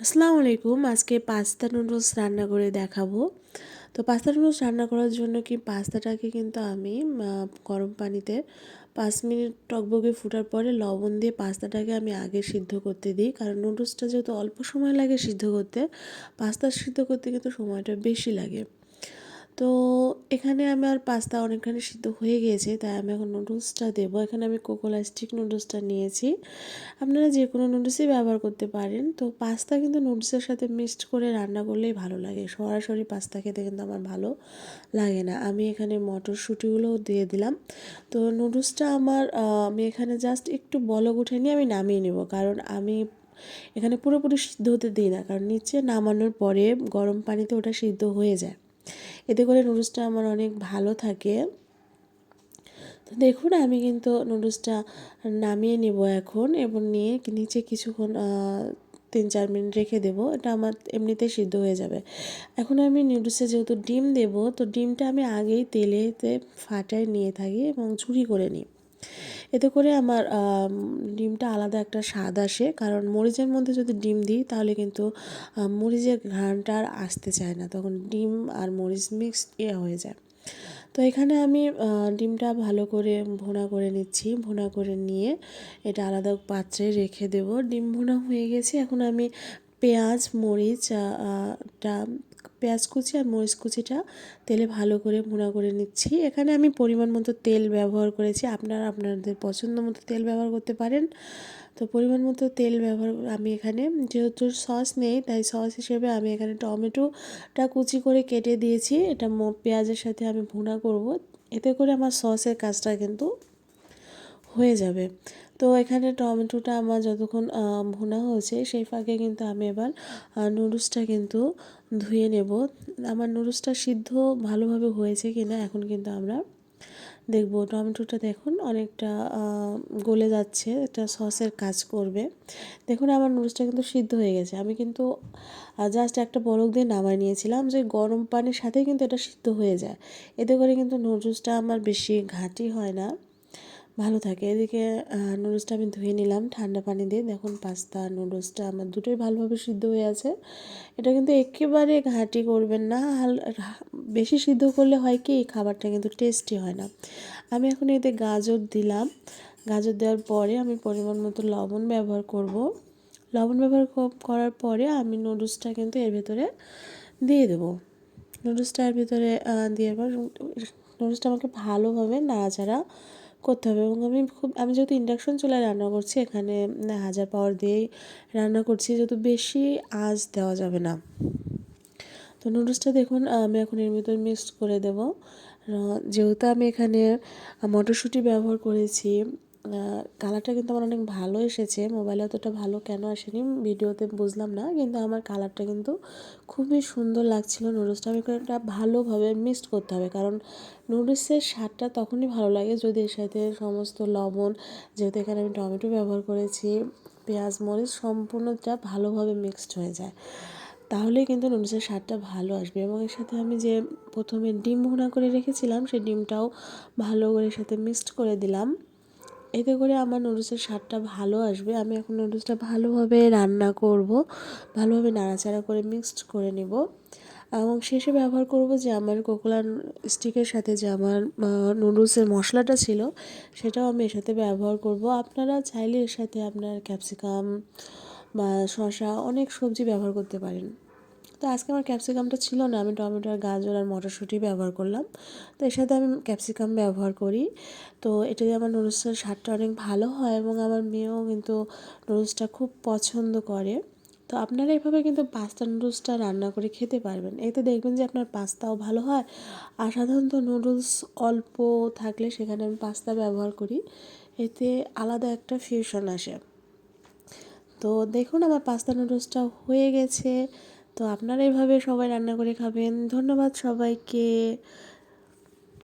আসসালামু আলাইকুম। আজকে পাস্তা নুডলস রান্না করে দেখাবো। তো পাস্তা নুডলস রান্না করার জন্য পাস্তাটাকে কিন্তু আমি গরম পানিতে ৫ মিনিট টকবগে ফোটার পরে লবণ দিয়ে পাস্তাটাকে আমি আগে সিদ্ধ করতে দিই। কারণ নুডলসটা যেহেতু অল্প সময় লাগে সিদ্ধ করতে, পাস্তা সিদ্ধ করতে কিন্তু সময়টা বেশি লাগে। তো এখানে আমার পাস্তা অনেকখানি সিদ্ধ হয়ে গিয়েছে, তাই আমি এখন নুডলসটা দেবো। এখানে আমি কোকোলা স্টিক নুডলসটা নিয়েছি। আপনারা যে কোনো নুডলসই ব্যবহার করতে পারেন। তো পাস্তা কিন্তু নুডলসের সাথে মিক্সড করে রান্না করলেই ভালো লাগে। সরাসরি পাস্তা খেতে কিন্তু আমার ভালো লাগে না। আমি এখানে মটরশুঁটিগুলোও দিয়ে দিলাম। তো নুডলসটা আমি এখানে জাস্ট একটু বলক উঠে নিয়ে আমি নামিয়ে নেব, কারণ আমি এখানে পুরোপুরি সিদ্ধ হতে দিই না, কারণ নিচে নামানোর পরে গরম পানিতে ওটা সিদ্ধ হয়ে যায়। এতে করে নুডলসটা আমার অনেক ভালো থাকে। তো দেখুন আমি কিন্তু নুডলসটা নামিয়ে নেব এখন, এবং নিয়ে নিচে কিছুক্ষণ ৩-৪ মিনিট রেখে দেবো। এটা আমার এমনিতেই সিদ্ধ হয়ে যাবে। এখন আমি নুডলসে যেহেতু ডিম দেবো, তো ডিমটা আমি আগেই তেলেতে ফাটায় নিয়ে থাকি এবং ঝুরি করে নিই। এতে করে আমার ডিমটা আলাদা একটা স্বাদ আসে, কারণ মরিচের মধ্যে যদি ডিম দিই তাহলে কিন্তু মরিচের ঘ্রাণটা আর আসতে চায় না, তখন ডিম আর মরিচ মিক্সড হয়ে যায়। তো এখানে আমি ডিমটা ভালো করে ভুনা করে নিচ্ছি। ভুনা করে নিয়ে এটা আলাদা পাত্রে রেখে দেব। ডিম ভুনা হয়ে গেছে। এখন আমি পেঁয়াজ, মরিচ টা পেঁয়াজ কুচি আর মরিচ কুচিটা তেলে ভালো করে ভুনা করে নিচ্ছি। এখানে আমি পরিমাণ মতো তেল ব্যবহার করেছি। আপনারা আপনাদের পছন্দ মতো তেল ব্যবহার করতে পারেন। তো পরিমাণ মতো তেল ব্যবহার আমি এখানে, যেহেতু সস নেই তাই সস হিসেবে আমি এখানে টমেটোটা কুচি করে কেটে দিয়েছি। এটা পেঁয়াজের সাথে আমি ভুনা করব। এতে করে আমার সসের কাজটা কিন্তু হয়ে যাবে। তো এখানে টমেটোটা আমার যতক্ষণ ভুনা হয়েছে সেই ফাঁকে কিন্তু আমি এবার নুডলসটা কিন্তু ধুয়ে নেব। আমার নুডলসটা সিদ্ধ ভালোভাবে হয়েছে কিনা এখন কিন্তু আমরা দেখব। টমেটোটা দেখুন অনেকটা গলে যাচ্ছে, এটা সসের কাজ করবে। দেখুন আমার নুডলসটা কিন্তু সিদ্ধ হয়ে গেছে। আমি কিন্তু জাস্ট একটা বলক দিয়ে নামায় নিয়েছিলাম, যে গরম পানির সাথেই কিন্তু এটা সিদ্ধ হয়ে যায়। এতে করে কিন্তু নুডলসটা আমার বেশি ঘাঁটি হয় না, ভালো থাকে। এদিকে নুডলসটা আমি ধুয়ে নিলাম ঠান্ডা পানি দিয়ে। দেখুন পাস্তা নুডলসটা আমার দুটোই ভালোভাবে সিদ্ধ হয়ে আছে। এটা কিন্তু একেবারে ঘাঁটি করবেন না, বেশি সিদ্ধ করলে হয় কি খাবারটা কিন্তু টেস্টি হয় না। আমি এখন এতে গাজর দিলাম। গাজর দেওয়ার পরে আমি পরিমাণ মতো লবণ ব্যবহার করব। লবণ ব্যবহার করার পরে আমি নুডলসটা কিন্তু এর ভেতরে দিয়ে দেবো। নুডলসটা এর ভিতরে দিয়ে এবার নুডলসটা আমাকে ভালোভাবে নাড়াচাড়া করতে হবে। এবং আমি যেহেতু ইন্ডাকশন চুলায় রান্না করছি, এখানে হাজার পাওয়ার দিয়েই রান্না করছি, যেহেতু বেশি আঁচ দেওয়া যাবে না। তো নুডলসটা দেখুন আমি এখন এর ভিতরে মিক্সড করে দেবো। যেহেতু আমি এখানে মটরশুঁটি ব্যবহার করেছি, কালারটা কিন্তু আমার অনেক ভালো এসেছে। মোবাইলে অতটা ভালো কেন আসেনি ভিডিওতে বুঝলাম না, কিন্তু আমার কালারটা কিন্তু খুবই সুন্দর লাগছিলো। নুডলসটা আমি এটা ভালোভাবে মিক্সড করতে হবে, কারণ নুডলসের স্বাদটা তখনই ভালো লাগে যদি এর সাথে সমস্ত লবণ, যেহেতু এখানে আমি টমেটো ব্যবহার করেছি, পেঁয়াজ মরিচ সম্পূর্ণটা ভালোভাবে মিক্সড হয়ে যায়, তাহলেই কিন্তু নুডলসের স্বাদটা ভালো আসবে। এবং এর সাথে আমি যে প্রথমে ডিম ভুনা করে রেখেছিলাম সেই ডিমটাও ভালো করে এর সাথে মিক্সড করে দিলাম। এতে করে আমার নুডলসের স্বাদটা ভালো আসবে। আমি এখন নুডলসটা ভালোভাবে রান্না করব, ভালোভাবে নাড়াচাড়া করে মিক্সড করে নেব। এবং শেষে ব্যবহার করব যে আমার কোকোলা স্টিকের সাথে যে আমার নুডলসের মশলাটা ছিল, সেটাও আমি এর সাথে ব্যবহার করব। আপনারা চাইলে এর সাথে আপনার ক্যাপসিকাম বা শসা অনেক সবজি ব্যবহার করতে পারেন। তো আজকে আমার ক্যাপসিকামটা ছিল না, আমি টমেটো আর গাজর আর মটরশুঁটি ব্যবহার করলাম। তো এর সাথে আমি ক্যাপসিকাম ব্যবহার করি। তো এটা দিয়ে আমার নুডলসের স্বাদটা অনেক ভালো হয়, এবং আমার মেয়েও কিন্তু নুডলসটা খুব পছন্দ করে। তো আপনারা এভাবে কিন্তু পাস্তা নুডলসটা রান্না করে খেতে পারবেন। এতে দেখবেন যে আপনার পাস্তাও ভালো হয়। আর সাধারণত নুডলস অল্প থাকলে সেখানে আমি পাস্তা ব্যবহার করি, এতে আলাদা একটা ফিউশন আসে। তো দেখুন আমার পাস্তা নুডলসটা হয়ে গেছে। তো আপনারা এভাবে সবাই রান্না করে খাবেন। ধন্যবাদ সবাইকে।